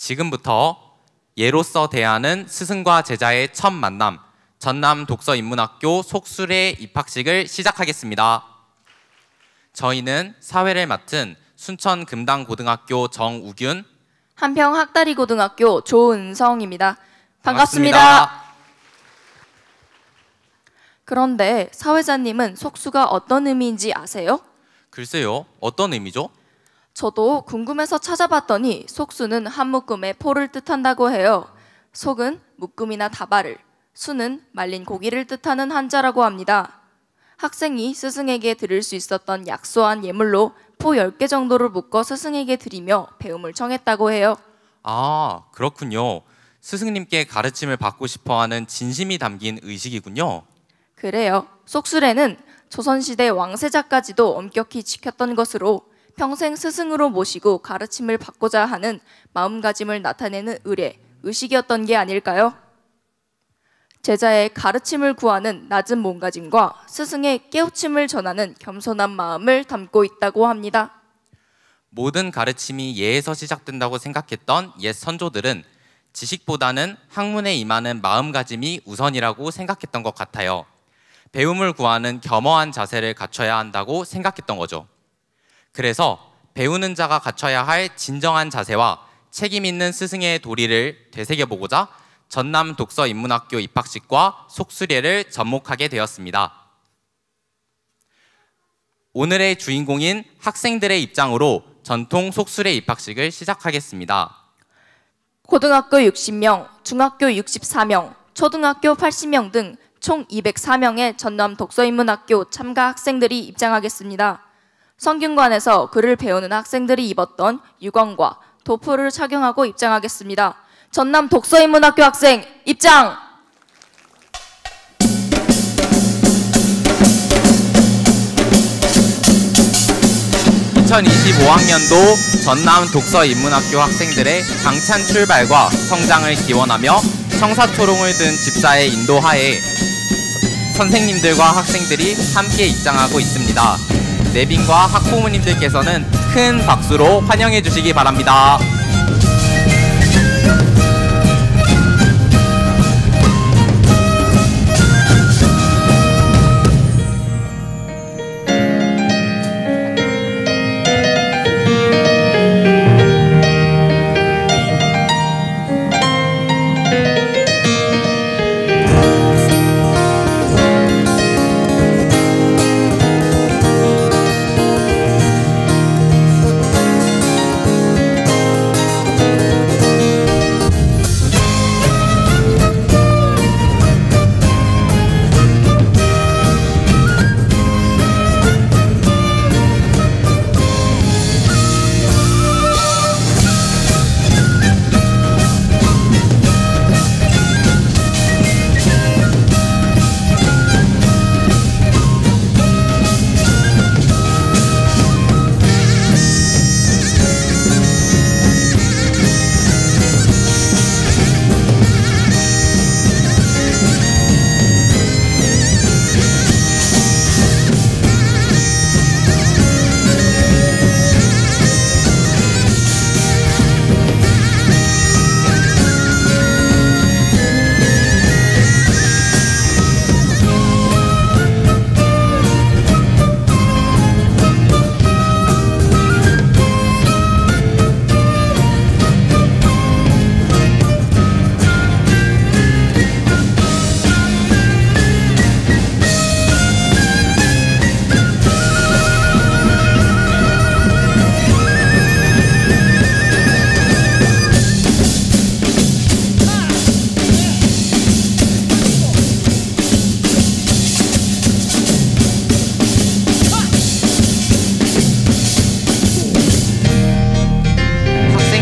지금부터 예로서 대하는 스승과 제자의 첫 만남, 전남 독서인문학교 속술의 입학식을 시작하겠습니다. 저희는 사회를 맡은 순천금당고등학교 정우균, 한평학다리고등학교 조은성입니다. 반갑습니다. 그런데 사회자님은 속수가 어떤 의미인지 아세요? 글쎄요, 어떤 의미죠? 저도 궁금해서 찾아봤더니 속수는 한 묶음의 포를 뜻한다고 해요. 속은 묶음이나 다발을, 수는 말린 고기를 뜻하는 한자라고 합니다. 학생이 스승에게 드릴 수 있었던 약소한 예물로 포 10개 정도를 묶어 스승에게 드리며 배움을 청했다고 해요. 아, 그렇군요. 스승님께 가르침을 받고 싶어하는 진심이 담긴 의식이군요. 그래요. 속술에는 조선시대 왕세자까지도 엄격히 지켰던 것으로 평생 스승으로 모시고 가르침을 받고자 하는 마음가짐을 나타내는 의례, 의식이었던 게 아닐까요? 제자의 가르침을 구하는 낮은 몸가짐과 스승의 깨우침을 전하는 겸손한 마음을 담고 있다고 합니다. 모든 가르침이 예에서 시작된다고 생각했던 옛 선조들은 지식보다는 학문에 임하는 마음가짐이 우선이라고 생각했던 것 같아요. 배움을 구하는 겸허한 자세를 갖춰야 한다고 생각했던 거죠. 그래서 배우는 자가 갖춰야 할 진정한 자세와 책임 있는 스승의 도리를 되새겨보고자 전남 독서인문학교 입학식과 속수례를 접목하게 되었습니다. 오늘의 주인공인 학생들의 입장으로 전통 속수례 입학식을 시작하겠습니다. 고등학교 60명, 중학교 64명, 초등학교 80명 등 총 204명의 전남 독서인문학교 참가 학생들이 입장하겠습니다. 성균관에서 글을 배우는 학생들이 입었던 유광과 도포를 착용하고 입장하겠습니다. 전남 독서인문학교 학생 입장! 2025학년도 전남 독서인문학교 학생들의 당찬 출발과 성장을 기원하며 청사초롱을 든 집사의 인도하에 선생님들과 학생들이 함께 입장하고 있습니다. 내빈과 학부모님들께서는 큰 박수로 환영해 주시기 바랍니다.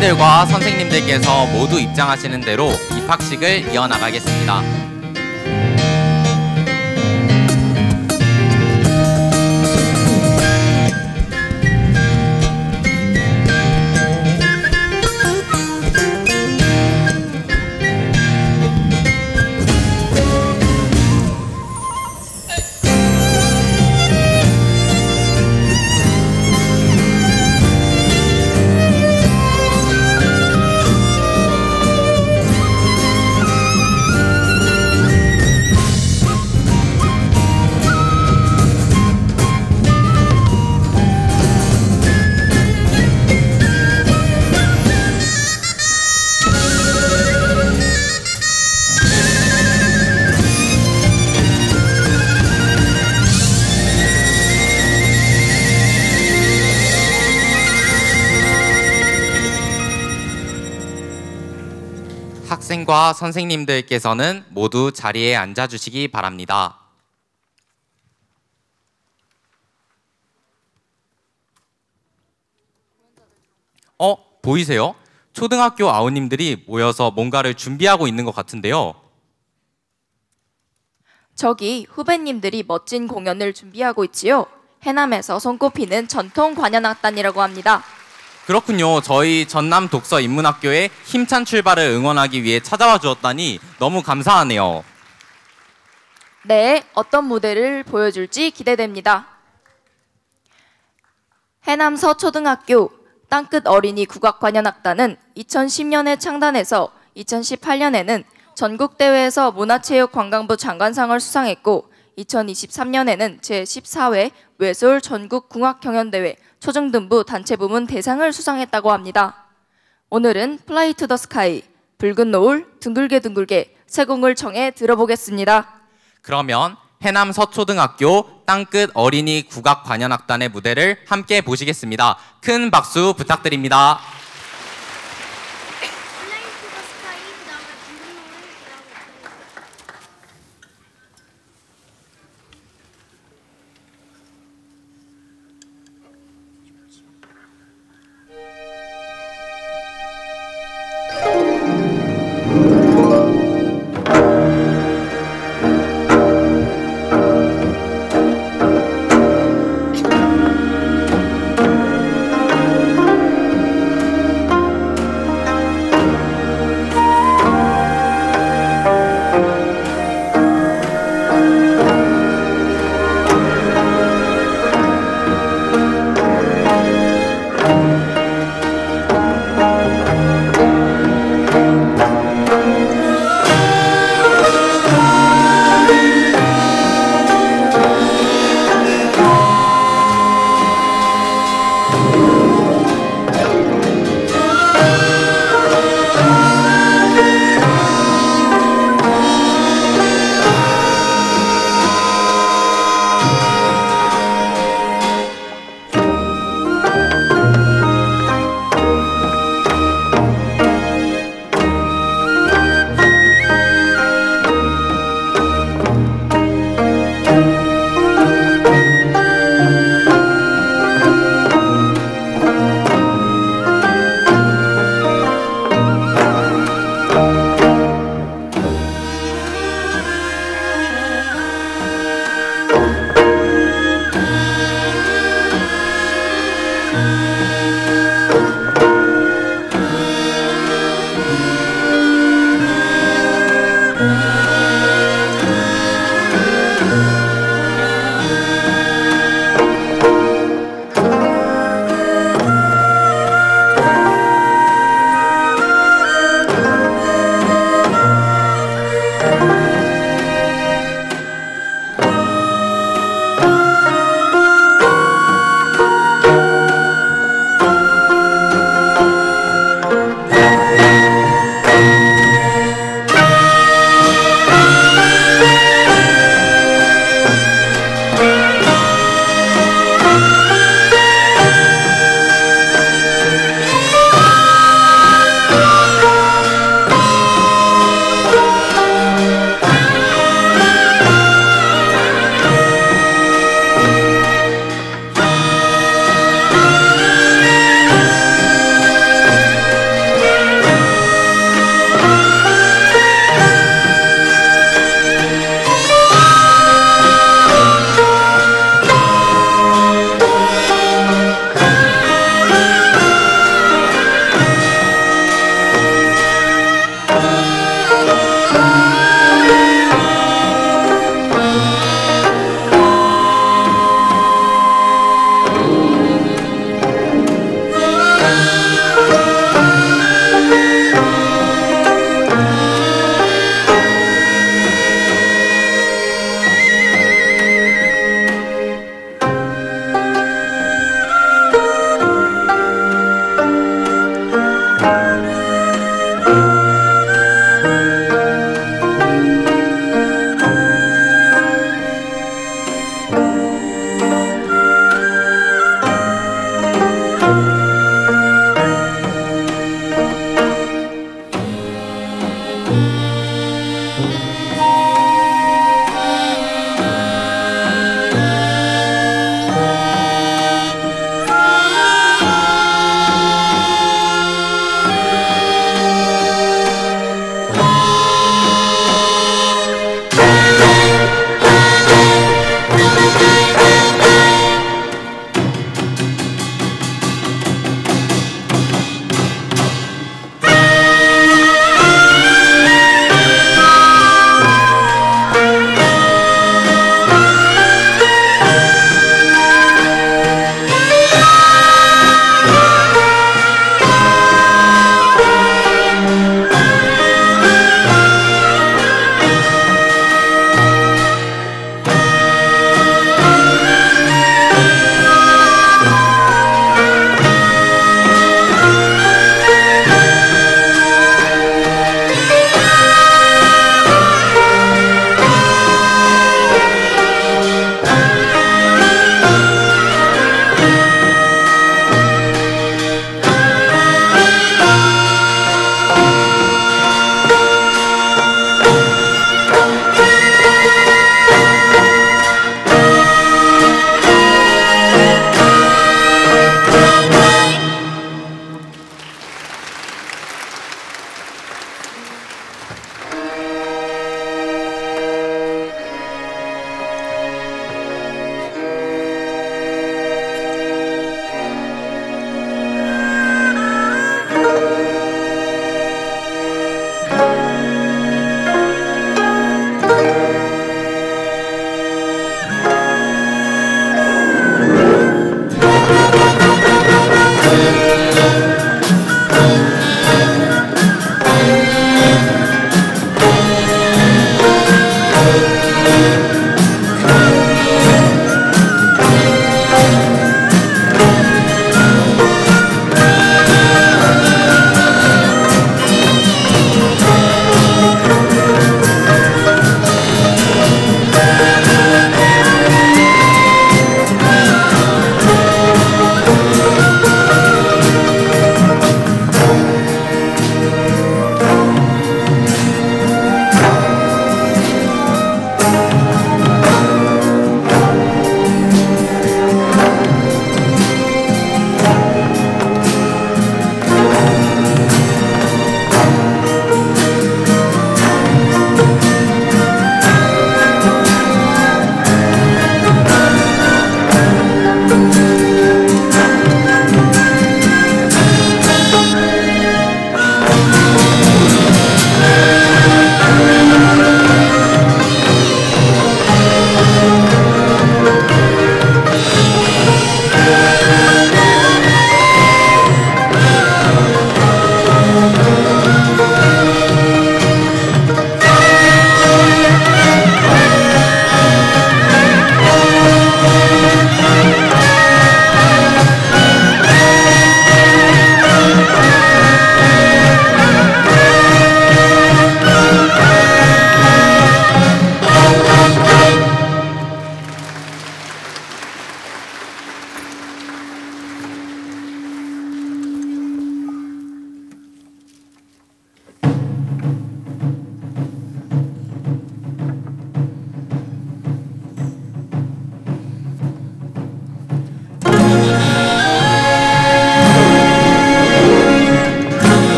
학생들과 선생님들께서 모두 입장하시는 대로 입학식을 이어나가겠습니다. 학생과 선생님들께서는 모두 자리에 앉아주시기 바랍니다. 보이세요? 초등학교 아우님들이 모여서 뭔가를 준비하고 있는 것 같은데요. 저기 후배님들이 멋진 공연을 준비하고 있지요. 해남에서 손꼽히는 전통 관현악단이라고 합니다. 그렇군요. 저희 전남 독서 인문학교의 힘찬 출발을 응원하기 위해 찾아와 주었다니 너무 감사하네요. 네, 어떤 무대를 보여줄지 기대됩니다. 해남 서초등학교 땅끝 어린이 국악관현악단은 2010년에 창단해서 2018년에는 전국대회에서 문화체육관광부 장관상을 수상했고 2023년에는 제14회 외솔 전국궁합경연대회 초중등부 단체부문 대상을 수상했다고 합니다. 오늘은 플라이 투 더 스카이, 붉은 노을, 둥글게 세공을 청해 들어보겠습니다. 그러면 해남 서초등학교 땅끝 어린이 국악관현악단의 무대를 함께 보시겠습니다. 큰 박수 부탁드립니다.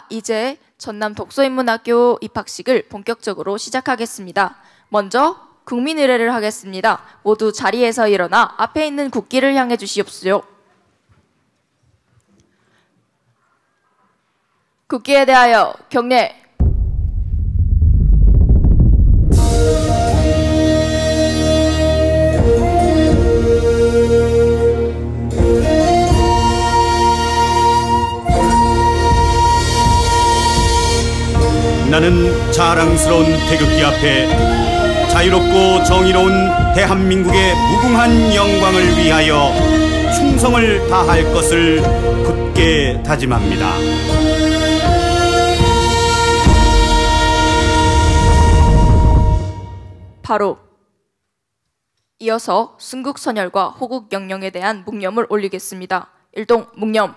이제 전남 독서인문학교 입학식을 본격적으로 시작하겠습니다. 먼저 국민의례를 하겠습니다. 모두 자리에서 일어나 앞에 있는 국기를 향해 주시옵소요. 국기에 대하여 경례. 나는 자랑스러운 태극기 앞에 자유롭고 정의로운 대한민국의 무궁한 영광을 위하여 충성을 다할 것을 굳게 다짐합니다. 바로 이어서 순국선열과 호국영령에 대한 묵념을 올리겠습니다. 일동 묵념.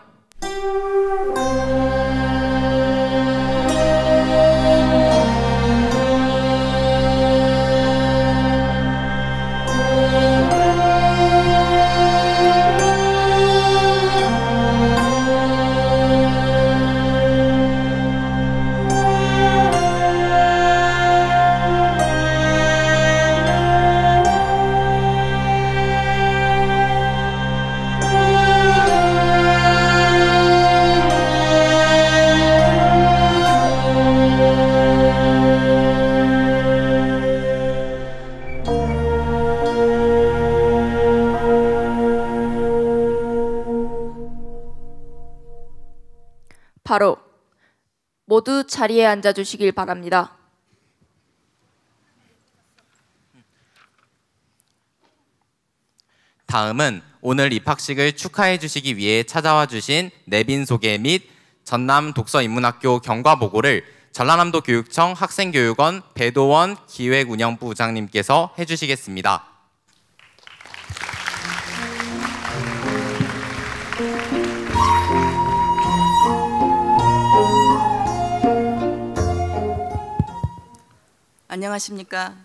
바로 모두 자리에 앉아 주시길 바랍니다. 다음은 오늘 입학식을 축하해 주시기 위해 찾아와 주신 내빈 소개 및 전남 독서인문학교 경과보고를 전라남도 교육청 학생교육원 배도원 기획운영부 부장님께서 해주시겠습니다. 안녕하십니까.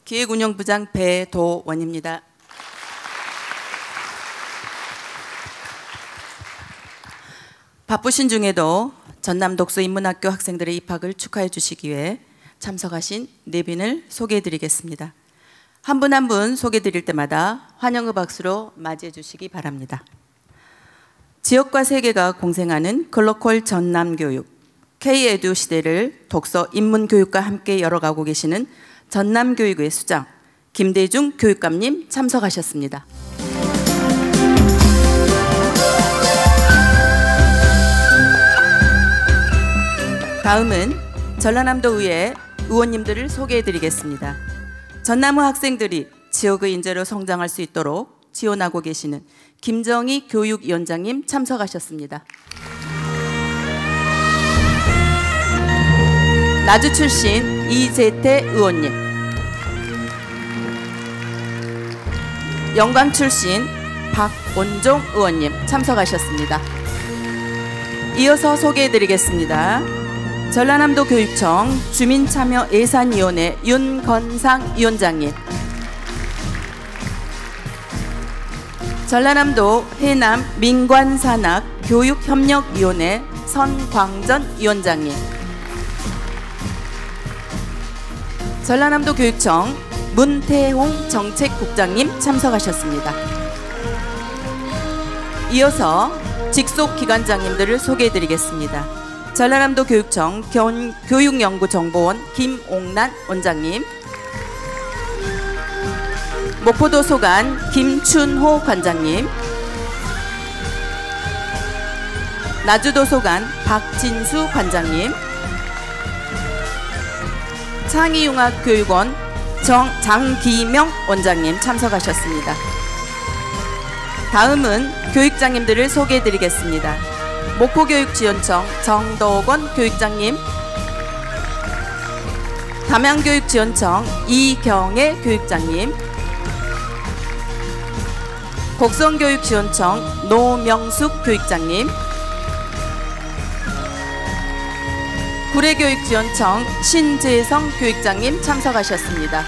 기획운영부장 배도원입니다. 바쁘신 중에도 전남 독서인문학교 학생들의 입학을 축하해 주시기 위해 참석하신 내빈을 소개해 드리겠습니다. 한 분 한 분 소개해 드릴 때마다 환영의 박수로 맞이해 주시기 바랍니다. 지역과 세계가 공생하는 글로컬 전남교육 K-에듀 시대를 독서 인문교육과 함께 열어가고 계시는 전남교육의 수장 김대중 교육감님 참석하셨습니다. 다음은 전라남도의회 의원님들을 소개해드리겠습니다. 전남의 학생들이 지역의 인재로 성장할 수 있도록 지원하고 계시는 김정희 교육위원장님 참석하셨습니다. 나주 출신 이재태 의원님, 영광 출신 박원종 의원님 참석하셨습니다. 이어서 소개해드리겠습니다. 전라남도 교육청 주민참여예산위원회 윤건상 위원장님, 전라남도 해남 민관산학 교육협력위원회 선광전 위원장님, 전라남도 교육청 문태홍 정책국장님 참석하셨습니다. 이어서 직속 기관장님들을 소개해드리겠습니다. 전라남도 교육청 교육연구정보원 김옥란 원장님, 목포도서관 김춘호 관장님, 나주도서관 박진수 관장님, 창의융합교육원 장기명 원장님 참석하셨습니다. 다음은 교육장님들을 소개해드리겠습니다. 목포교육지원청 정덕원 교육장님, 담양교육지원청 이경애 교육장님, 곡성교육지원청 노명숙 교육장님, 구례교육지원청 신재성 교육장님 참석하셨습니다.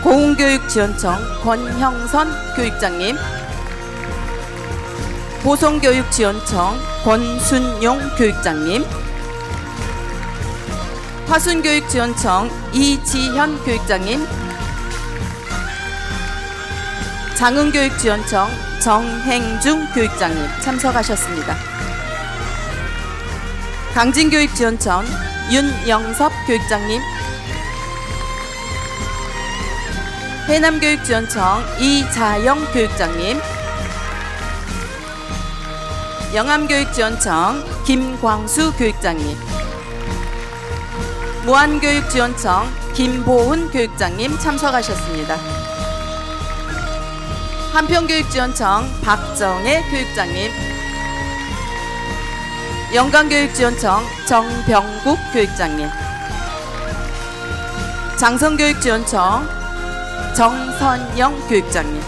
고흥교육지원청 권형선 교육장님, 보성교육지원청 권순용 교육장님, 화순교육지원청 이지현 교육장님, 장흥교육지원청 정행중 교육장님 참석하셨습니다. 강진교육지원청 윤영섭 교육장님, 해남교육지원청 이자영 교육장님, 영암교육지원청 김광수 교육장님, 무안교육지원청 김보훈 교육장님 참석하셨습니다. 한평교육지원청 박정혜 교육장님, 영광교육지원청 정병국 교육장님, 장성교육지원청 정선영 교육장님,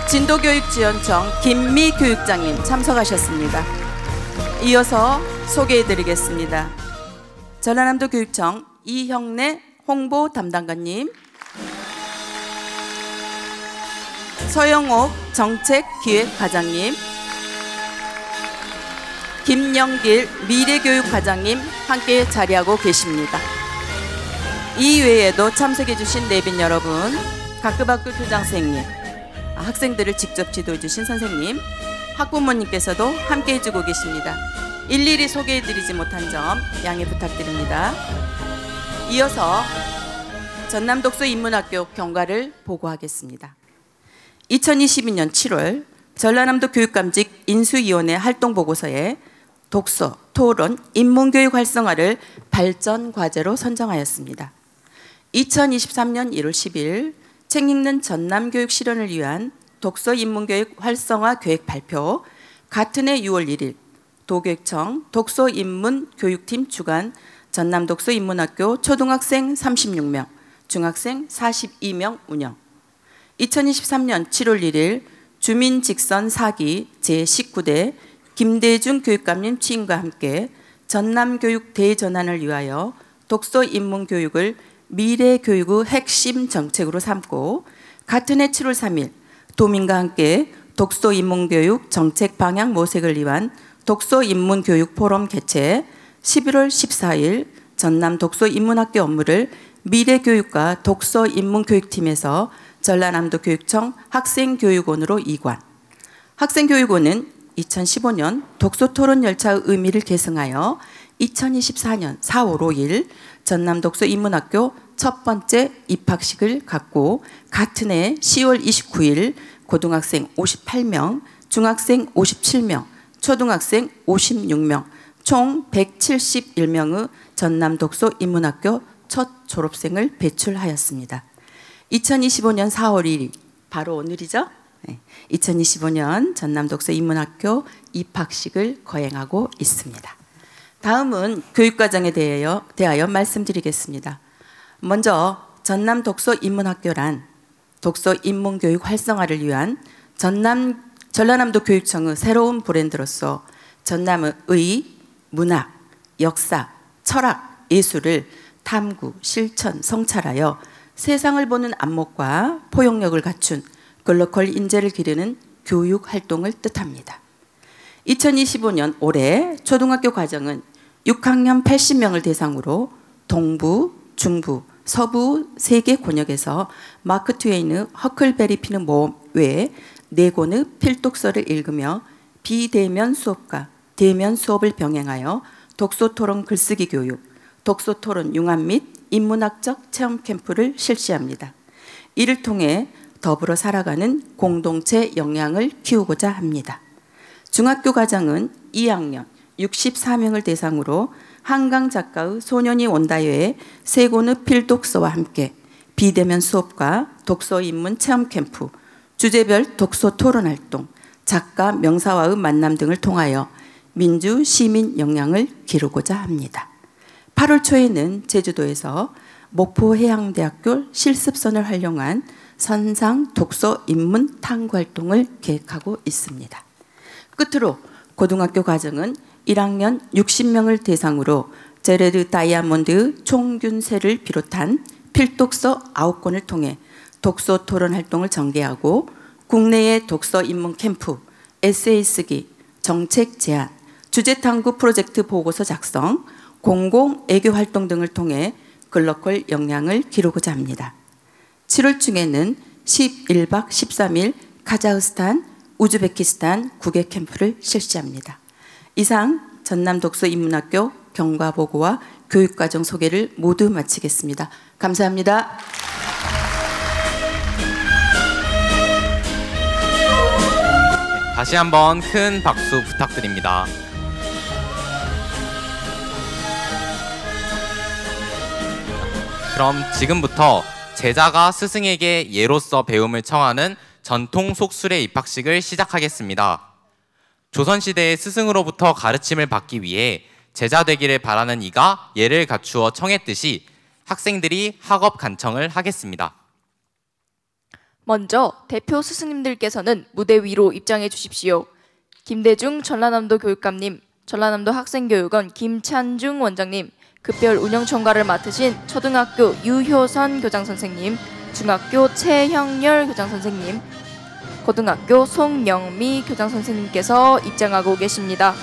진도교육지원청 김미 교육장님 참석하셨습니다. 이어서 소개해드리겠습니다. 전라남도 교육청 이형래 홍보 담당관님, 서영옥 정책기획과장님, 김영길 미래교육과장님 함께 자리하고 계십니다. 이외에도 참석해주신 내빈 여러분, 각급 학교 교장선생님, 학생들을 직접 지도해주신 선생님, 학부모님께서도 함께 해주고 계십니다. 일일이 소개해드리지 못한 점 양해 부탁드립니다. 이어서 전남독서 인문학교 경과를 보고하겠습니다. 2022년 7월 전라남도 교육감직 인수위원회 활동보고서에 독서, 토론, 인문교육 활성화를 발전과제로 선정하였습니다. 2023년 1월 10일 책 읽는 전남교육 실현을 위한 독서 인문교육 활성화 계획 발표, 같은 해 6월 1일 도교육청 독서 인문 교육팀 주관 전남독서 인문학교 초등학생 36명, 중학생 42명 운영. 2023년 7월 1일 주민 직선 4기 제19대 김대중 교육감님 취임과 함께 전남교육 대전환을 위하여 독서 인문교육을 미래교육의 핵심 정책으로 삼고, 같은 해 7월 3일 도민과 함께 독서 인문교육 정책 방향 모색을 위한 독서 인문교육 포럼 개최, 11월 14일 전남 독서 인문학교 업무를 미래교육과 독서 인문교육팀에서 전라남도 교육청 학생교육원으로 이관. 학생교육원은 2015년 독서토론 열차의 의미를 계승하여 2024년 4월 5일 전남 독서 인문학교 첫 번째 입학식을 갖고, 같은 해 10월 29일 고등학생 58명, 중학생 57명, 초등학생 56명, 총 171명의 전남 독서 인문학교 첫 졸업생을 배출하였습니다. 2025년 4월 1일, 바로 오늘이죠? 네. 2025년 전남독서 인문학교 입학식을 거행하고 있습니다. 다음은 교육과정에 대하여 말씀드리겠습니다. 먼저 전남독서 인문학교란 독서 인문교육 활성화를 위한 전라남도 교육청의 새로운 브랜드로서 전남의 문학, 역사, 철학, 예술을 탐구, 실천, 성찰하여 세상을 보는 안목과 포용력을 갖춘 글로컬 인재를 기르는 교육 활동을 뜻합니다. 2025년 올해 초등학교 과정은 6학년 80명을 대상으로 동부, 중부, 서부 3개 권역에서 마크 트웨인의 허클베리 피는 모험 외에 4권의 필독서를 읽으며 비대면 수업과 대면 수업을 병행하여 독서토론 글쓰기 교육, 독서토론 융합 및 인문학적 체험 캠프를 실시합니다. 이를 통해 더불어 살아가는 공동체 역량을 키우고자 합니다. 중학교 과정은 2학년 64명을 대상으로 한강 작가의 소년이 온다요의 3권의 필독서와 함께 비대면 수업과 독서 입문 체험 캠프, 주제별 독서 토론 활동, 작가 명사와의 만남 등을 통하여 민주 시민 역량을 기르고자 합니다. 8월 초에는 제주도에서 목포해양대학교 실습선을 활용한 선상 독서 입문 탐구 활동을 계획하고 있습니다. 끝으로 고등학교 과정은 1학년 60명을 대상으로 제레드 다이아몬드 총균세를 비롯한 필독서 9권을 통해 독서 토론 활동을 전개하고 국내의 독서 입문 캠프, 에세이 쓰기, 정책 제안, 주제 탐구 프로젝트 보고서 작성, 공공 애교 활동 등을 통해 글로컬 역량을 기르고자 합니다. 7월 중에는 11박 13일 카자흐스탄, 우즈베키스탄 국외 캠프를 실시합니다. 이상 전남독서 인문학교 경과보고와 교육과정 소개를 모두 마치겠습니다. 감사합니다. 다시 한번 큰 박수 부탁드립니다. 그럼 지금부터 제자가 스승에게 예로서 배움을 청하는 전통 속술의 입학식을 시작하겠습니다. 조선시대의 스승으로부터 가르침을 받기 위해 제자 되기를 바라는 이가 예를 갖추어 청했듯이 학생들이 학업 간청을 하겠습니다. 먼저 대표 스승님들께서는 무대 위로 입장해 주십시오. 김대중 전라남도 교육감님, 전라남도 학생교육원 김찬중 원장님, 급별 운영총괄을 맡으신 초등학교 유효선 교장선생님, 중학교 최형렬 교장선생님, 고등학교 송영미 교장선생님께서 입장하고 계십니다.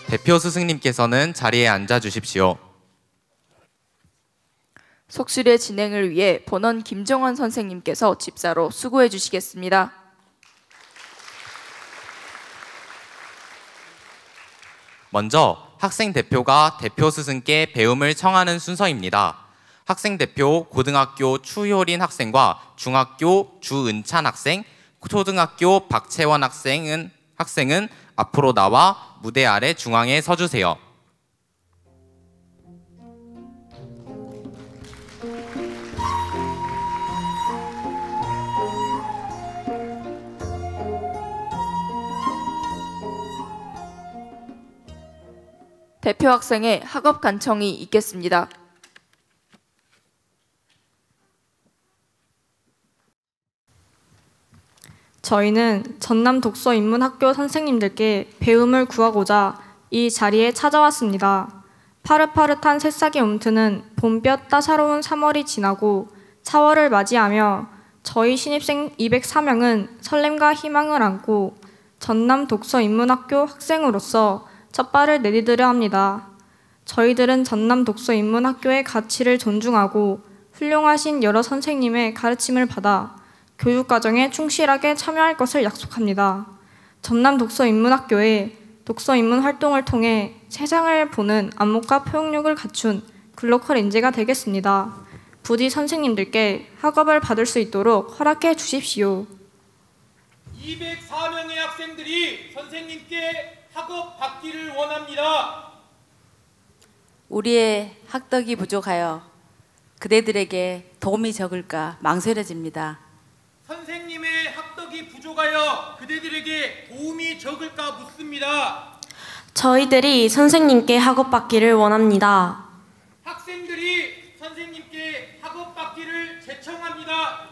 대표 스승님께서는 자리에 앉아 주십시오. 속술의 진행을 위해 본원 김정환 선생님께서 집사로 수고해 주시겠습니다. 먼저 학생 대표가 대표 스승께 배움을 청하는 순서입니다. 학생 대표 고등학교 추효린 학생과 중학교 주은찬 학생, 초등학교 박채원 학생은 앞으로 나와 무대 아래 중앙에 서주세요. 대표 학생의 학업 간청이 있겠습니다. 저희는 전남 독서 인문학교 선생님들께 배움을 구하고자 이 자리에 찾아왔습니다. 파릇파릇한 새싹이 움트는 봄볕 따사로운 3월이 지나고 4월을 맞이하며 저희 신입생 204명은 설렘과 희망을 안고 전남 독서 인문학교 학생으로서 첫 발을 내디디려 합니다. 저희들은 전남 독서 인문학교의 가치를 존중하고 훌륭하신 여러 선생님의 가르침을 받아 교육과정에 충실하게 참여할 것을 약속합니다. 전남 독서 인문학교의 독서 인문 활동을 통해 세상을 보는 안목과 포용력을 갖춘 글로컬 인재가 되겠습니다. 부디 선생님들께 학업을 받을 수 있도록 허락해 주십시오. 204명의 학생들이 선생님께 학업 받기를 원합니다. 우리의 학덕이 부족하여 그대들에게 도움이 적을까 망설여집니다. 선생님의 학덕이 부족하여 그대들에게 도움이 적을까 묻습니다. 저희들이 선생님께 학업받기를 원합니다. 학생들이 선생님께 학업받기를 제청합니다.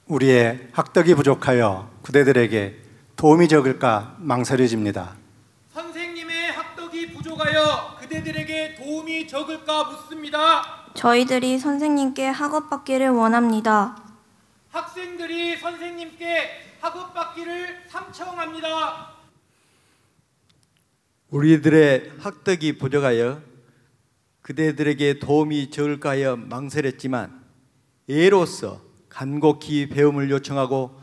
우리의 학덕이 부족하여 그대들에게 도움이 적을까 망설여집니다. 선생님의 학덕이 부족하여 그대들에게 도움이 적을까 묻습니다. 저희들이 선생님께 학업받기를 원합니다. 학생들이 선생님께 학업받기를 삼청합니다. 우리들의 학덕이 부족하여 그대들에게 도움이 적을까 하여 망설였지만 예로서 간곡히 배움을 요청하고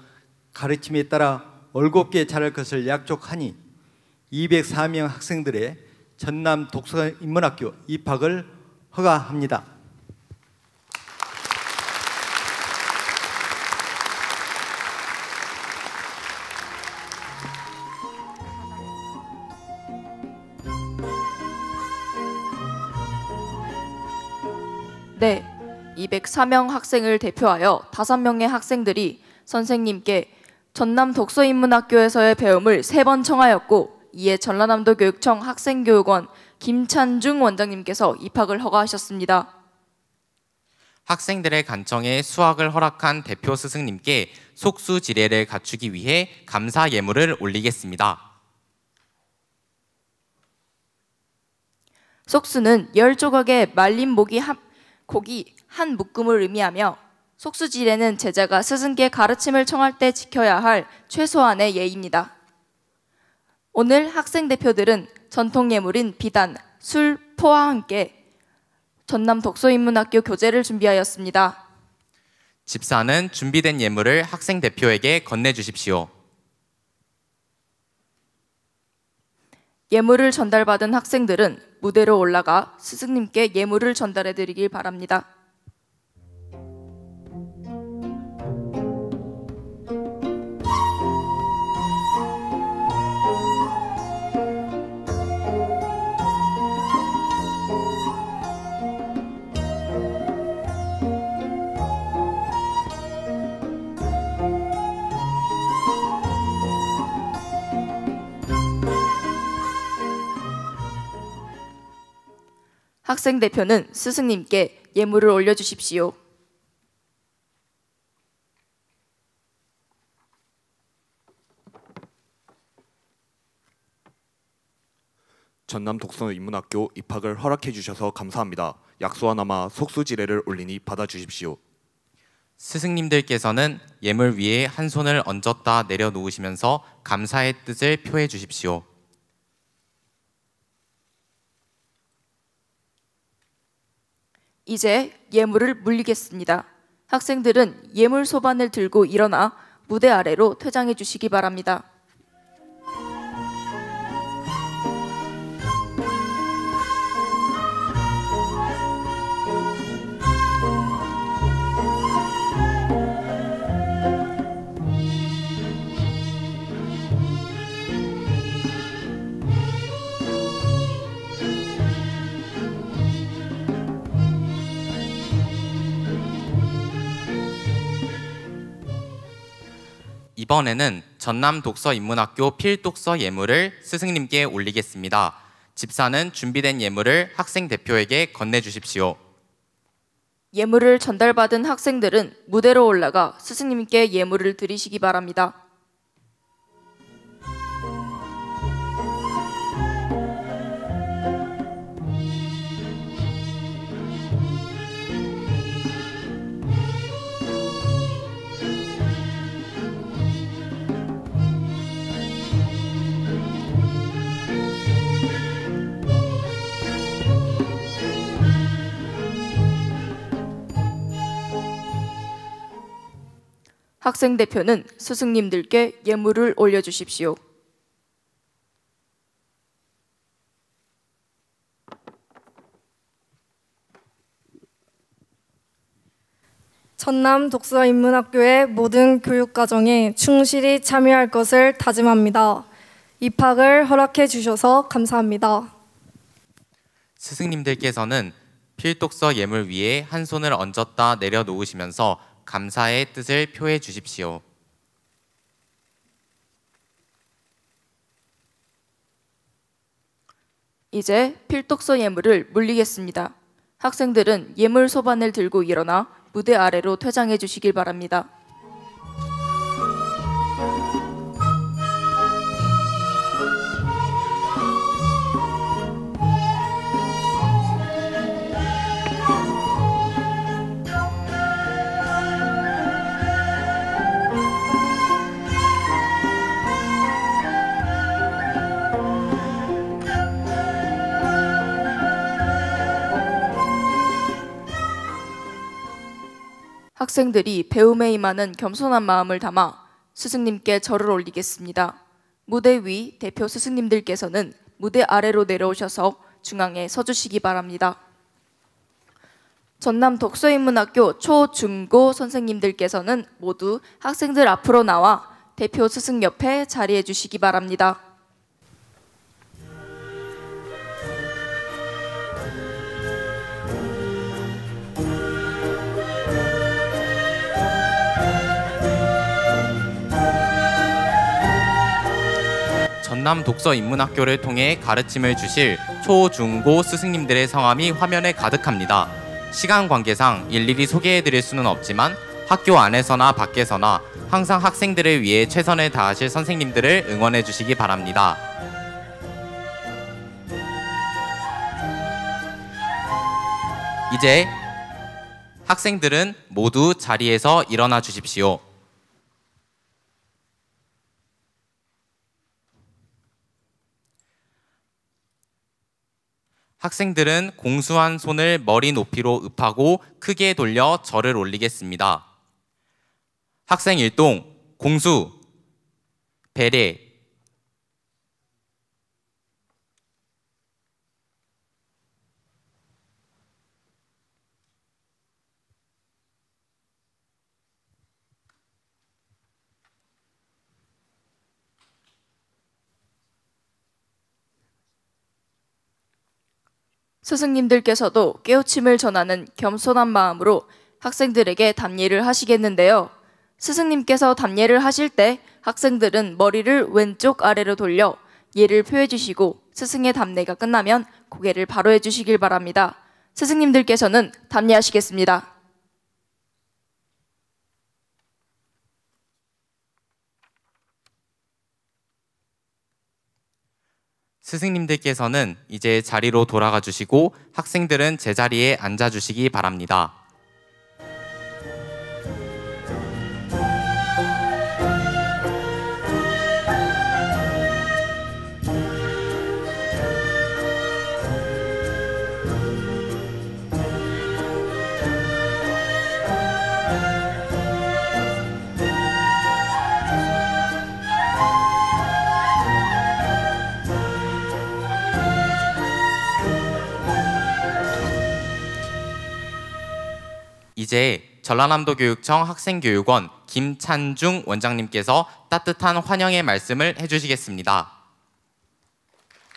가르침에 따라 올곧게 자랄 것을 약속하니 204명 학생들의 전남 독서인문학교 입학을 허가합니다. 네, 204명 학생을 대표하여 5명의 학생들이 선생님께 전남 독서인문학교에서의 배움을 3번 청하였고 이에 전라남도 교육청 학생교육원 김찬중 원장님께서 입학을 허가하셨습니다. 학생들의 간청에 수학을 허락한 대표 스승님께 속수지례를 갖추기 위해 감사 예물을 올리겠습니다. 속수는 10조각의 말린 고기 한 묶음을 의미하며 속수지례는 제자가 스승께 가르침을 청할 때 지켜야 할 최소한의 예입니다. 오늘 학생 대표들은 전통 예물인 비단, 술, 포와 함께 전남 독서인문학교 교재를 준비하였습니다. 집사는 준비된 예물을 학생 대표에게 건네주십시오. 예물을 전달받은 학생들은 무대로 올라가 스승님께 예물을 전달해 드리길 바랍니다. 학생 대표는 스승님께 예물을 올려주십시오. 전남 독서인문학교 입학을 허락해 주셔서 감사합니다. 약수하나마 속수지례를 올리니 받아주십시오. 스승님들께서는 예물 위에 한 손을 얹었다 내려놓으시면서 감사의 뜻을 표해 주십시오. 이제 예물을 물리겠습니다. 학생들은 예물 소반을 들고 일어나 무대 아래로 퇴장해 주시기 바랍니다. 이번에는 전남 독서인문학교 필독서 예물을 스승님께 올리겠습니다. 집사는 준비된 예물을 학생 대표에게 건네주십시오. 예물을 전달받은 학생들은 무대로 올라가 스승님께 예물을 드리시기 바랍니다. 학생 대표는 스승님들께 예물을 올려주십시오. 전남 독서인문학교의 모든 교육과정에 충실히 참여할 것을 다짐합니다. 입학을 허락해 주셔서 감사합니다. 스승님들께서는 필독서 예물 위에 한 손을 얹었다 내려놓으시면서 감사의 뜻을 표해 주십시오. 이제 필독서 예물을 물리겠습니다. 학생들은 예물 소반을 들고 일어나 무대 아래로 퇴장해 주시길 바랍니다. 학생들이 배움에 임하는 겸손한 마음을 담아 스승님께 절을 올리겠습니다. 무대 위 대표 스승님들께서는 무대 아래로 내려오셔서 중앙에 서주시기 바랍니다. 전남 독서인문학교 초, 중, 고 선생님들께서는 모두 학생들 앞으로 나와 대표 스승 옆에 자리해 주시기 바랍니다. 전남 독서인문학교를 통해 가르침을 주실 초, 중, 고 스승님들의 성함이 화면에 가득합니다. 시간 관계상 일일이 소개해드릴 수는 없지만 학교 안에서나 밖에서나 항상 학생들을 위해 최선을 다하실 선생님들을 응원해 주시기 바랍니다. 이제 학생들은 모두 자리에서 일어나 주십시오. 학생들은 공수한 손을 머리 높이로 읍하고 크게 돌려 절을 올리겠습니다. 학생 일동, 공수, 배례. 스승님들께서도 깨우침을 전하는 겸손한 마음으로 학생들에게 답례를 하시겠는데요. 스승님께서 답례를 하실 때 학생들은 머리를 왼쪽 아래로 돌려 예를 표해 주시고 스승의 답례가 끝나면 고개를 바로 해주시길 바랍니다. 스승님들께서는 답례하시겠습니다. 스승님들께서는 이제 자리로 돌아가 주시고 학생들은 제자리에 앉아 주시기 바랍니다. 이제 전라남도교육청 학생교육원 김찬중 원장님께서 따뜻한 환영의 말씀을 해주시겠습니다.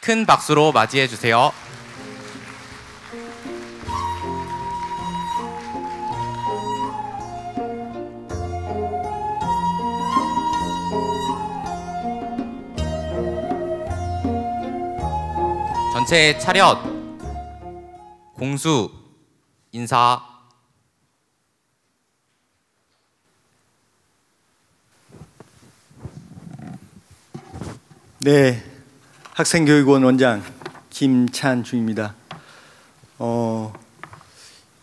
큰 박수로 맞이해 주세요. 전체 차렷, 공수, 인사. 네, 학생교육원 원장 김찬중입니다.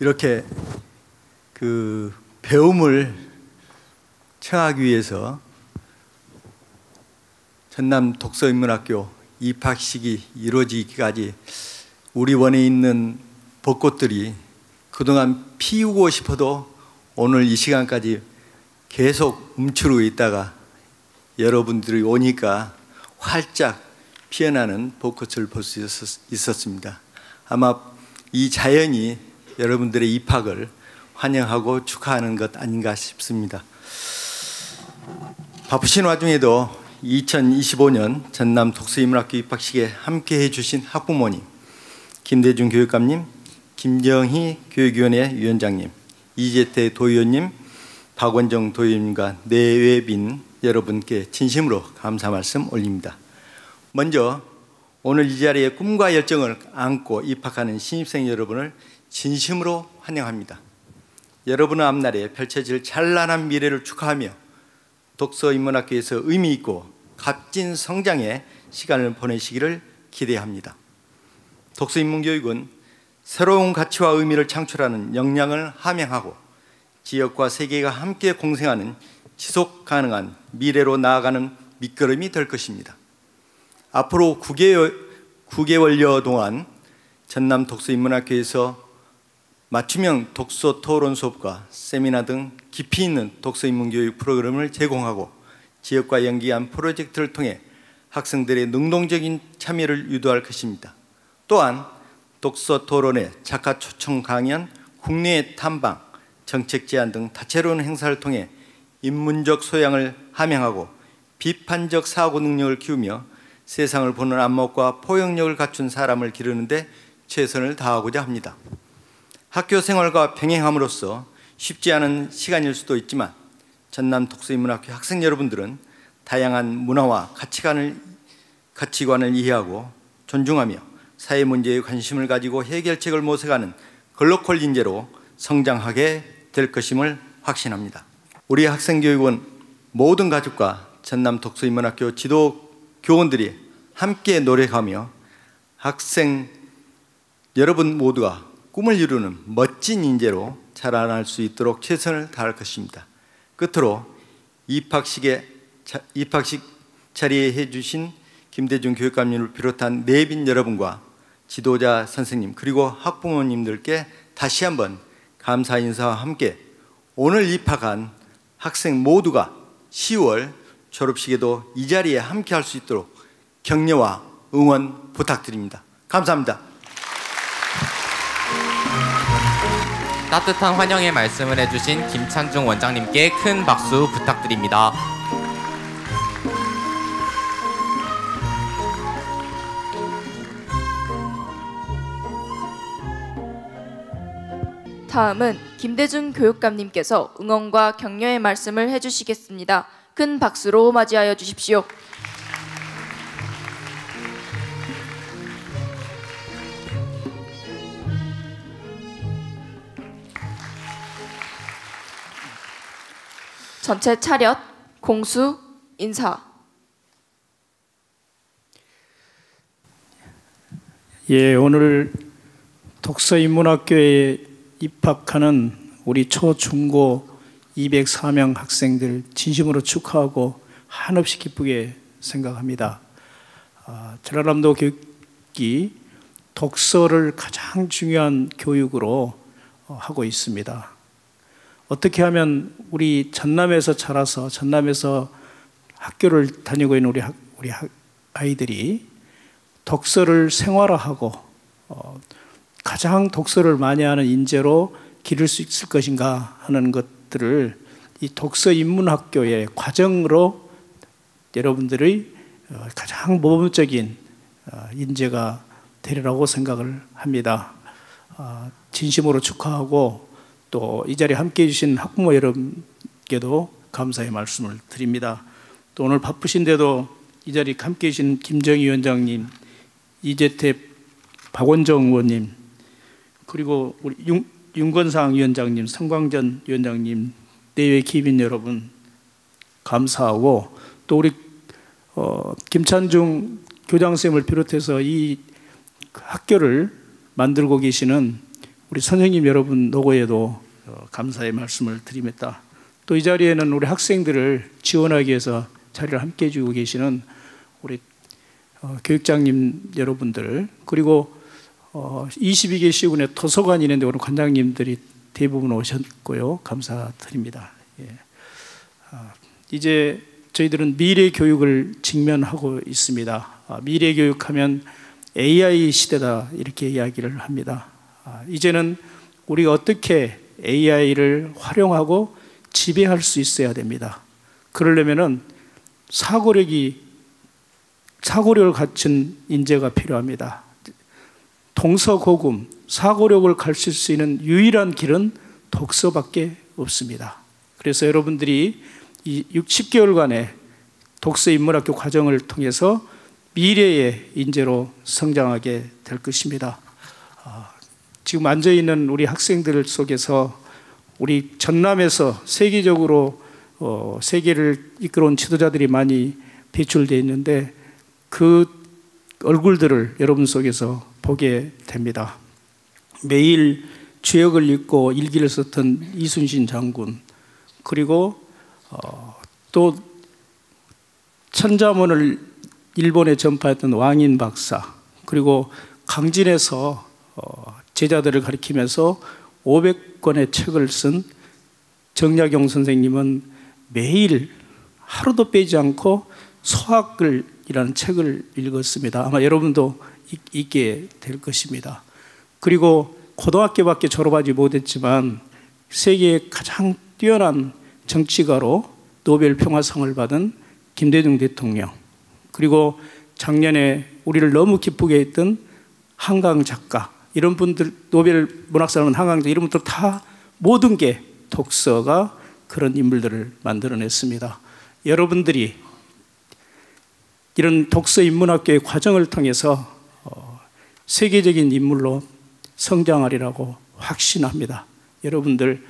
이렇게 그 배움을 청하기 위해서 전남 독서인문학교 입학식이 이루어지기까지 우리 원에 있는 벚꽃들이 그동안 피우고 싶어도 오늘 이 시간까지 계속 움츠르고 있다가 여러분들이 오니까 활짝 피어나는 벚꽃을 볼 수 있었습니다. 아마 이 자연이 여러분들의 입학을 환영하고 축하하는 것 아닌가 싶습니다. 바쁘신 와중에도 2025년 전남 독서인문학교 입학식에 함께해 주신 학부모님, 김대중 교육감님, 김정희 교육위원회 위원장님, 이재태 도의원님, 박원정 도의원님과 내외빈 여러분께 진심으로 감사 말씀 올립니다. 먼저 오늘 이 자리에 꿈과 열정을 안고 입학하는 신입생 여러분을 진심으로 환영합니다. 여러분의 앞날에 펼쳐질 찬란한 미래를 축하하며 독서인문학교에서 의미 있고 값진 성장의 시간을 보내시기를 기대합니다. 독서인문교육은 새로운 가치와 의미를 창출하는 역량을 함양하고 지역과 세계가 함께 공생하는 지속 가능한 미래로 나아가는 밑거름이 될 것입니다. 앞으로 9개월여 동안 전남 독서인문학교에서 맞춤형 독서 토론 수업과 세미나 등 깊이 있는 독서인문교육 프로그램을 제공하고 지역과 연계한 프로젝트를 통해 학생들의 능동적인 참여를 유도할 것입니다. 또한 독서 토론회, 작가 초청 강연, 국내 탐방, 정책 제안 등 다채로운 행사를 통해 인문적 소양을 함양하고 비판적 사고 능력을 키우며 세상을 보는 안목과 포용력을 갖춘 사람을 기르는 데 최선을 다하고자 합니다. 학교 생활과 병행함으로써 쉽지 않은 시간일 수도 있지만 전남 독서인문학교 학생 여러분들은 다양한 문화와 가치관을 이해하고 존중하며 사회 문제에 관심을 가지고 해결책을 모색하는 글로컬 인재로 성장하게 될 것임을 확신합니다. 우리 학생교육은 모든 가족과 전남 독서인문학교 지도 교원들이 함께 노력하며 학생 여러분 모두가 꿈을 이루는 멋진 인재로 자라날 수 있도록 최선을 다할 것입니다. 끝으로 입학식 자리에 해주신 김대중 교육감님을 비롯한 내빈 여러분과 지도자 선생님 그리고 학부모님들께 다시 한번 감사 인사와 함께 오늘 입학한 학생 모두가 10월 졸업식에도 이 자리에 함께 할 수 있도록 격려와 응원 부탁드립니다. 감사합니다. 따뜻한 환영의 말씀을 해주신 김찬중 원장님께 큰 박수 부탁드립니다. 다음은 김대중 교육감님께서 응원과 격려의 말씀을 해주시겠습니다. 큰 박수로 맞이하여 주십시오. 전체 차렷, 공수, 인사. 예, 오늘 독서인문학교에 입학하는 우리 초, 중고 204명 학생들 진심으로 축하하고 한없이 기쁘게 생각합니다. 전라남도 교육이 독서를 가장 중요한 교육으로 하고 있습니다. 어떻게 하면 우리 전남에서 자라서 전남에서 학교를 다니고 있는 우리 아이들이 독서를 생활화하고 가장 독서를 많이 하는 인재로 기를 수 있을 것인가 하는 것들을 이 독서인문학교의 과정으로 여러분들의 가장 모범적인 인재가 되리라고 생각을 합니다. 진심으로 축하하고 또 이 자리에 함께해 주신 학부모 여러분께도 감사의 말씀을 드립니다. 또 오늘 바쁘신데도 이 자리에 함께해 주신 김정희 위원장님, 이재태 박원정 의원님, 그리고 우리 윤건상 위원장님, 성광전 위원장님, 내외 기빈 여러분 감사하고 또 우리 김찬중 교장선생님을 비롯해서 이 학교를 만들고 계시는 우리 선생님 여러분 노고에도 감사의 말씀을 드립니다. 또 이 자리에는 우리 학생들을 지원하기 위해서 자리를 함께 해주고 계시는 우리 교육장님 여러분들, 그리고 22개 시군에 도서관이 있는데 오늘 관장님들이 대부분 오셨고요. 감사드립니다. 예. 이제 저희들은 미래 교육을 직면하고 있습니다. 미래 교육하면 AI 시대다 이렇게 이야기를 합니다. 이제는 우리가 어떻게 AI를 활용하고 지배할 수 있어야 됩니다. 그러려면은 사고력을 갖춘 인재가 필요합니다. 동서고금, 사고력을 가르칠 수 있는 유일한 길은 독서밖에 없습니다. 그래서 여러분들이 이 10개월간의 독서인문학교 과정을 통해서 미래의 인재로 성장하게 될 것입니다. 지금 앉아있는 우리 학생들 속에서 우리 전남에서 세계적으로 세계를 이끌어온 지도자들이 많이 배출되어 있는데 그 얼굴들을 여러분 속에서 보게 됩니다. 매일 주역을 읽고 일기를 썼던 이순신 장군, 그리고 또 천자문을 일본에 전파했던 왕인 박사, 그리고 강진에서 제자들을 가리키면서 500권의 책을 쓴 정약용 선생님은 매일 하루도 빼지 않고 소학을이라는 책을 읽었습니다. 아마 여러분도 읽게 될 것입니다. 그리고 고등학교밖에 졸업하지 못했지만 세계의 가장 뛰어난 정치가로 노벨 평화상을 받은 김대중 대통령, 그리고 작년에 우리를 너무 기쁘게 했던 한강 작가, 이런 분들, 노벨 문학상은 한강 작가, 이런 분들 다 모든 게 독서가 그런 인물들을 만들어냈습니다. 여러분들이 이런 독서인문학교의 과정을 통해서 세계적인 인물로 성장하리라고 확신합니다. 여러분들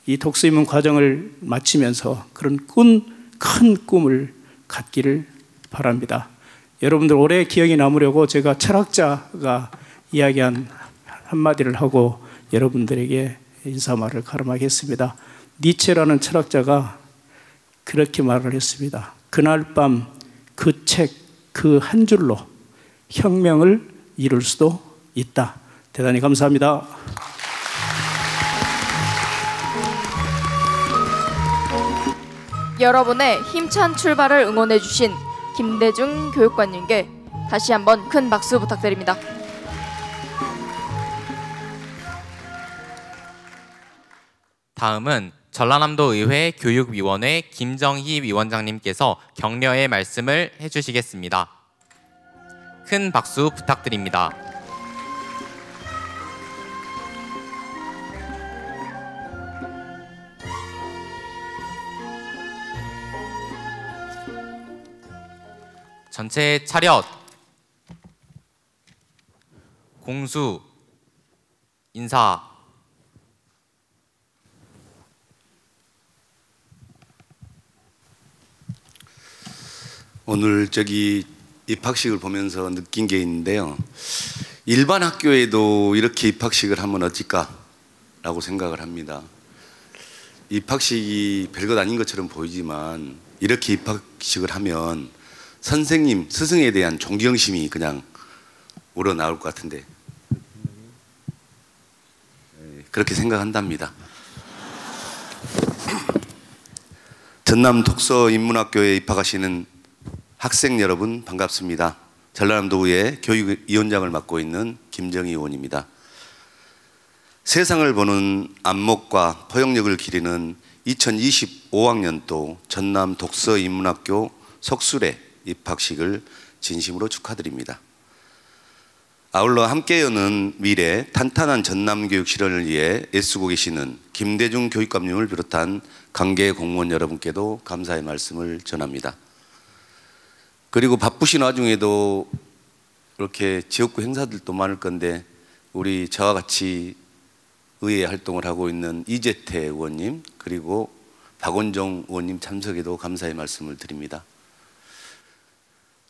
이 독서인문 과정을 마치면서 그런 큰 꿈을 갖기를 바랍니다. 여러분들 오래 기억이 남으려고 제가 철학자가 이야기한 한마디를 하고 여러분들에게 인사말을 가름하겠습니다. 니체라는 철학자가 그렇게 말을 했습니다. 그날 밤 그 책 그 한 줄로 혁명을 이룰 수도 있다. 대단히 감사합니다. 여러분의 힘찬 출발을 응원해 주신 김대중 교육관님께 다시 한번 큰 박수 부탁드립니다. 다음은 전라남도 의회 교육위원회 김정희 위원장님께서 격려의 말씀을 해주시겠습니다. 큰 박수 부탁드립니다. 전체 차렷, 공수, 인사. 오늘 입학식을 보면서 느낀 게 있는데요. 일반 학교에도 이렇게 입학식을 하면 어떨까라고 생각을 합니다. 입학식이 별것 아닌 것처럼 보이지만 이렇게 입학식을 하면 선생님, 스승에 대한 존경심이 그냥 우러나올 것 같은데 그렇게 생각한답니다. 전남 독서인문학교에 입학하시는 학생 여러분 반갑습니다. 전라남도의회 교육위원장을 맡고 있는 김정희 의원입니다. 세상을 보는 안목과 포용력을 기리는 2025학년도 전남 독서인문학교 속술회 입학식을 진심으로 축하드립니다. 아울러 함께 여는 미래 탄탄한 전남교육 실현을 위해 애쓰고 계시는 김대중 교육감님을 비롯한 관계 공무원 여러분께도 감사의 말씀을 전합니다. 그리고 바쁘신 와중에도 이렇게 지역구 행사들도 많을 건데 우리 저와 같이 의회 활동을 하고 있는 이재태 의원님 그리고 박원종 의원님 참석에도 감사의 말씀을 드립니다.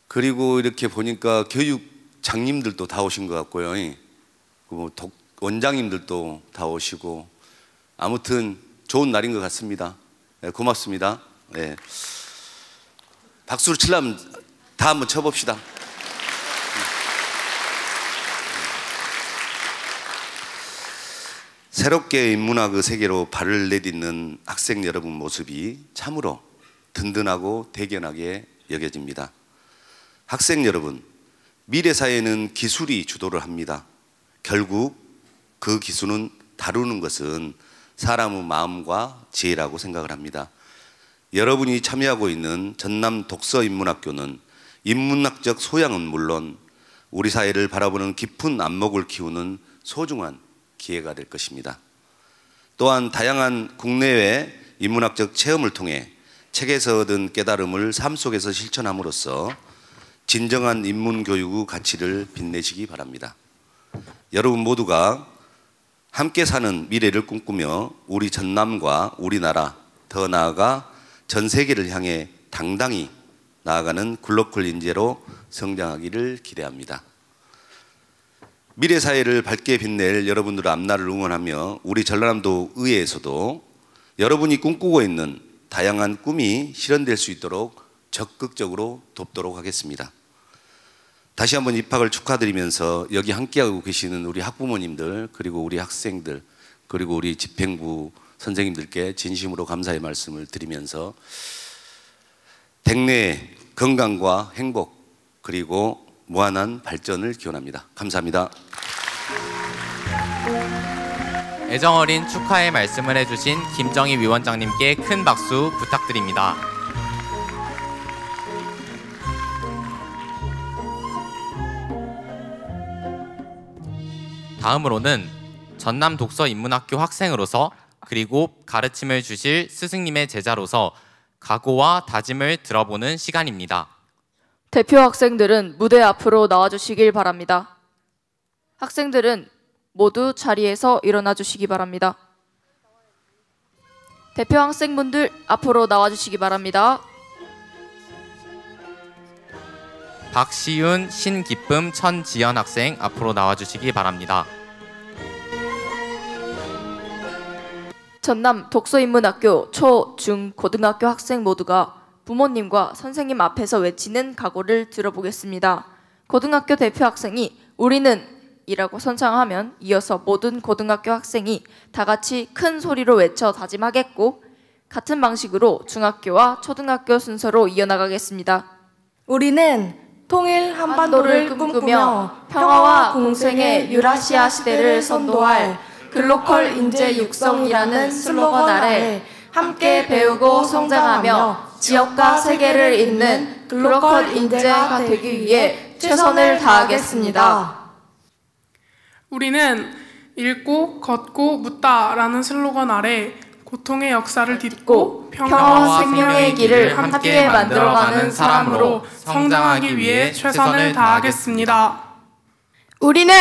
그리고 이렇게 보니까 교육장님들도 다 오신 것 같고요. 원장님들도 다 오시고 아무튼 좋은 날인 것 같습니다. 네, 고맙습니다. 네. 박수를 치려면 다 한번 쳐봅시다. 새롭게 인문학의 세계로 발을 내딛는 학생 여러분 모습이 참으로 든든하고 대견하게 여겨집니다. 학생 여러분, 미래 사회는 기술이 주도를 합니다. 결국 그 기술은 다루는 것은 사람의 마음과 지혜라고 생각을 합니다. 여러분이 참여하고 있는 전남 독서인문학교는 인문학적 소양은 물론 우리 사회를 바라보는 깊은 안목을 키우는 소중한 기회가 될 것입니다. 또한 다양한 국내외 인문학적 체험을 통해 책에서 얻은 깨달음을 삶 속에서 실천함으로써 진정한 인문교육의 가치를 빛내시기 바랍니다. 여러분 모두가 함께 사는 미래를 꿈꾸며 우리 전남과 우리나라, 더 나아가 전 세계를 향해 당당히 나아가는 글로컬 인재로 성장하기를 기대합니다. 미래 사회를 밝게 빛낼 여러분들의 앞날을 응원하며 우리 전라남도 의회에서도 여러분이 꿈꾸고 있는 다양한 꿈이 실현될 수 있도록 적극적으로 돕도록 하겠습니다. 다시 한번 입학을 축하드리면서 여기 함께하고 계시는 우리 학부모님들, 그리고 우리 학생들, 그리고 우리 집행부 선생님들께 진심으로 감사의 말씀을 드리면서 댁내의 건강과 행복 그리고 무한한 발전을 기원합니다. 감사합니다. 애정어린 축하의 말씀을 해주신 김정희 위원장님께 큰 박수 부탁드립니다. 다음으로는 전남 독서인문학교 학생으로서 그리고 가르침을 주실 스승님의 제자로서 각오와 다짐을 들어보는 시간입니다. 대표 학생들은 무대 앞으로 나와주시길 바랍니다. 학생들은 모두 자리에서 일어나 주시기 바랍니다. 대표 학생분들 앞으로 나와주시기 바랍니다. 박시윤, 신기쁨, 천지연 학생 앞으로 나와주시기 바랍니다. 전남 독서인문학교 초, 중, 고등학교 학생 모두가 부모님과 선생님 앞에서 외치는 각오를 들어보겠습니다. 고등학교 대표 학생이 우리는 이라고 선창하면 이어서 모든 고등학교 학생이 다 같이 큰 소리로 외쳐 다짐하겠고, 같은 방식으로 중학교와 초등학교 순서로 이어나가겠습니다. 우리는 통일 한반도를 꿈꾸며 평화와 공생의 유라시아 시대를 선도할 글로컬 인재 육성이라는 슬로건 아래 함께 배우고 성장하며 지역과 세계를 잇는 글로컬 인재가 되기 위해 최선을 다하겠습니다. 우리는 읽고 걷고 묻다라는 슬로건 아래 고통의 역사를 딛고 평화와 생명의 길을 함께 만들어가는 사람으로 성장하기 위해 최선을 다하겠습니다. 우리는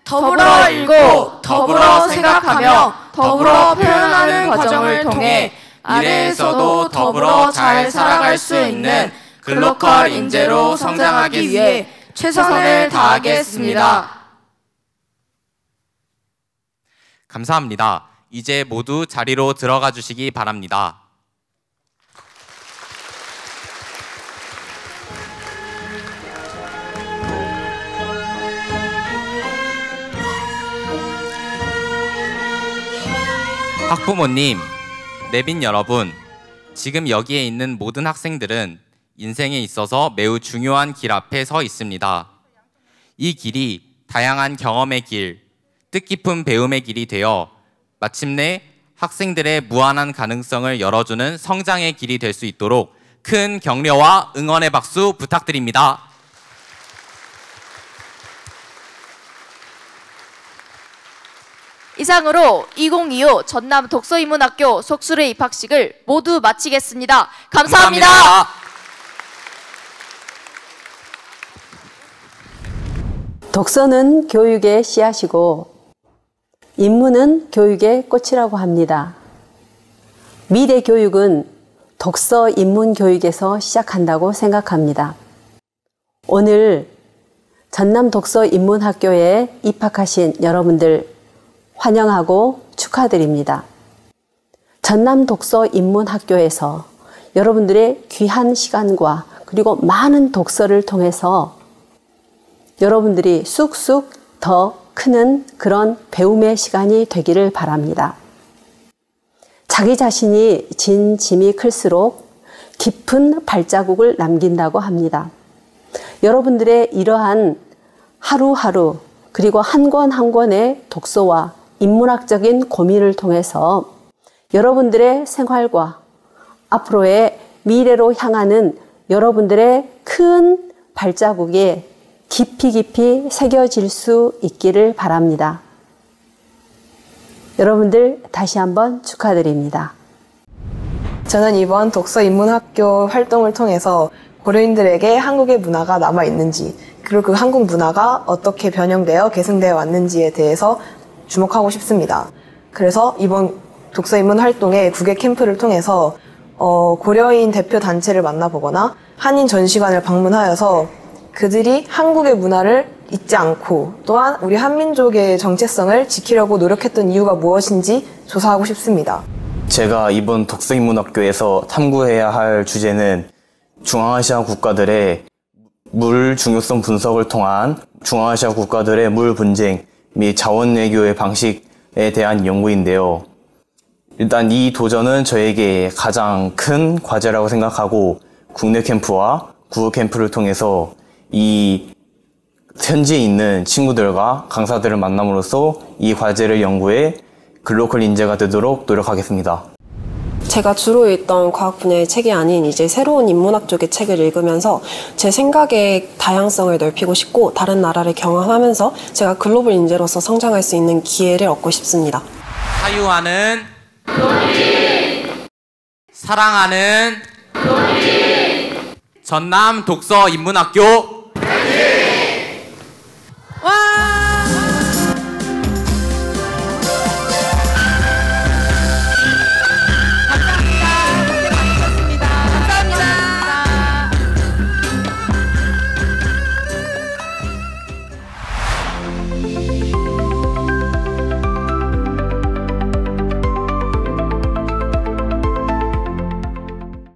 더불어 읽고 더불어 생각하며 더불어 표현하는 과정을 통해 미래에서도 더불어 잘 살아갈 수 있는 글로컬 인재로 성장하기 위해 최선을 다하겠습니다. 감사합니다. 이제 모두 자리로 들어가 주시기 바랍니다. 학부모님, 내빈 여러분, 지금 여기에 있는 모든 학생들은 인생에 있어서 매우 중요한 길 앞에 서 있습니다. 이 길이 다양한 경험의 길, 뜻깊은 배움의 길이 되어 마침내 학생들의 무한한 가능성을 열어주는 성장의 길이 될 수 있도록 큰 격려와 응원의 박수 부탁드립니다. 이상으로 2025 전남 독서인문학교 속수레 입학식을 모두 마치겠습니다. 감사합니다. 독서는 교육의 씨앗이고 인문은 교육의 꽃이라고 합니다. 미래 교육은 독서 인문 교육에서 시작한다고 생각합니다. 오늘 전남 독서 인문학교에 입학하신 여러분들 환영하고 축하드립니다. 전남 독서 인문학교에서 여러분들의 귀한 시간과 그리고 많은 독서를 통해서 여러분들이 쑥쑥 더 크는 그런 배움의 시간이 되기를 바랍니다. 자기 자신이 진 짐이 클수록 깊은 발자국을 남긴다고 합니다. 여러분들의 이러한 하루하루 그리고 한 권 한 권의 독서와 인문학적인 고민을 통해서 여러분들의 생활과 앞으로의 미래로 향하는 여러분들의 큰 발자국에 깊이 깊이 새겨질 수 있기를 바랍니다. 여러분들 다시 한번 축하드립니다. 저는 이번 독서인문학교 활동을 통해서 고려인들에게 한국의 문화가 남아있는지, 그리고 그 한국 문화가 어떻게 변형되어 계승되어 왔는지에 대해서 주목하고 싶습니다. 그래서 이번 독서인문 활동의 국외 캠프를 통해서 고려인 대표 단체를 만나보거나 한인 전시관을 방문하여서 그들이 한국의 문화를 잊지 않고 또한 우리 한민족의 정체성을 지키려고 노력했던 이유가 무엇인지 조사하고 싶습니다. 제가 이번 독서인문학교에서 탐구해야 할 주제는 중앙아시아 국가들의 물 중요성 분석을 통한 중앙아시아 국가들의 물 분쟁 및 자원 외교의 방식에 대한 연구인데요. 일단 이 도전은 저에게 가장 큰 과제라고 생각하고 국내 캠프와 국외 캠프를 통해서 이 현지에 있는 친구들과 강사들을 만남으로써 이 과제를 연구해 글로컬 인재가 되도록 노력하겠습니다. 제가 주로 읽던 과학 분야의 책이 아닌 이제 새로운 인문학 쪽의 책을 읽으면서 제 생각의 다양성을 넓히고 싶고 다른 나라를 경험하면서 제가 글로벌 인재로서 성장할 수 있는 기회를 얻고 싶습니다. 사유하는 사랑하는 전남 독서인문학교